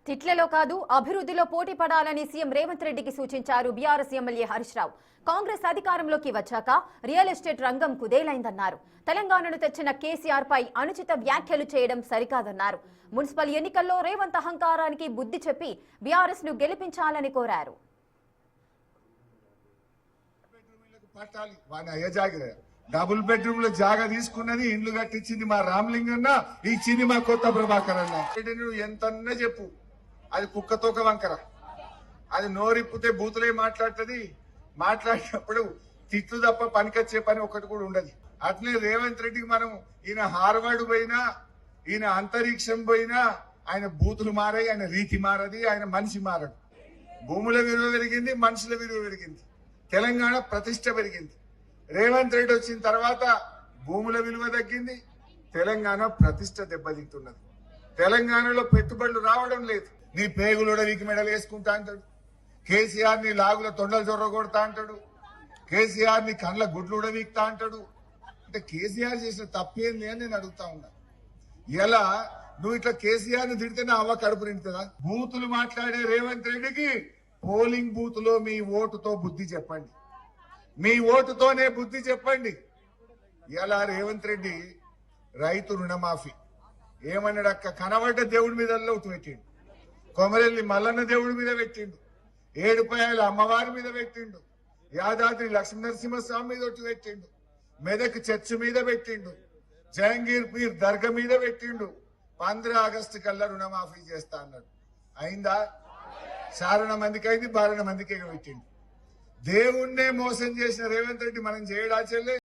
తిట్లలో కాదు అభివృద్ధిలో పోటీ పడాలని సీఎం రేవంత్ రెడ్డికి సూచించారు బీఆర్ఎస్ ఎమ్మెల్యే హరీష్ రావు. కాంగ్రెస్ అధికారంలోకి వచ్చాక రియల్ ఎస్టేట్ రంగం కుదేలైందన్నారు. తెలంగాణను తెచ్చిన కేసీఆర్ పై అనుచిత వ్యాఖ్యలు చేయడం సరికాదన్నారు. మున్సిపల్ ఎన్నికల్లో రేవంత్ అహంకారానికి బుద్ధి చెప్పి బీఆర్ఎస్ ను గెలిపించాలని కోరారు. డబుల్ బెడ్రూమ్ లో జాగా తీసుకున్నది, ఇండ్లు కట్టించింది మా రామలింగన్న, ఇచ్చింది మా కొత్త ప్రభాకర్ అన్న. నువ్వు ఎంతన్నా చెప్పు, అది కుక్కతోక వంకర. అది నోరిప్పితే బూతులే మాట్లాడుతుంది. మాట్లాడినప్పుడు తిట్లు తప్ప పనికొచ్చే పని ఒకటి కూడా ఉండదు. అట్లే రేవంత్ రెడ్డికి మనం ఈయన హార్వర్డ్ పోయినా, ఈయన అంతరిక్షం పోయినా, ఆయన బూతులు మారాయి, ఆయన రీతి మారది, ఆయన మనిషి మారడు. భూముల విలువ పెరిగింది, మనుషుల విలువ పెరిగింది, తెలంగాణ ప్రతిష్ట పెరిగింది. రేవంత్ రెడ్డి వచ్చిన తర్వాత భూముల విలువ తగ్గింది, తెలంగాణ ప్రతిష్ట దెబ్బతింటున్నది. తెలంగాణలో పెట్టుబడులు రావడం లేదు. నీ పేగులోడ వీకి మెడలు వేసుకుంటా అంటాడు కేసీఆర్, ని లాగుల తొండలు జొర్ర కొడతా అంటాడు కేసీఆర్, ని కండ్ల గుడ్లుడ వీక్తా అంటాడు. అంటే కేసీఆర్ చేసిన తప్పేంది అని నేను అడుగుతా ఉన్నా. ఎలా నువ్వు ఇట్లా కేసీఆర్ ని తిడితే నా అవ్వ కడుపు నిండుతుందా? బూతులు మాట్లాడే రేవంత్ రెడ్డికి పోలింగ్ బూత్ లో మీ ఓటుతో బుద్ధి చెప్పండి, మీ ఓటుతోనే బుద్ధి చెప్పండి. ఇలా రేవంత్ రెడ్డి రైతు రుణమాఫీ ఏమన్నాడు అక్క, కనబడ్డ దేవుడి మీద లోటు పెట్టిండు, కొమరెల్లి మల్లన్న దేవుడి మీద పెట్టిండు, ఏడుపాయల అమ్మవారి మీద పెట్టిండు, యాదాద్రి లక్ష్మీనరసింహస్వామి మీద ఒట్టు పెట్టిండు, మెదక్ చర్చ్ మీద పెట్టిండు, జహంగీర్ పీర్ దర్గా మీద పెట్టిండు. 15 ఆగస్టు కల్లా రుణమాఫీ చేస్తా అన్నాడు. అయిందా? చారణ మందికి అయింది, 12 మందికి పెట్టిండు. దేవుణ్ణే మోసం చేసిన రేవంత్ రెడ్డి మనం చేయడా చెల్లె?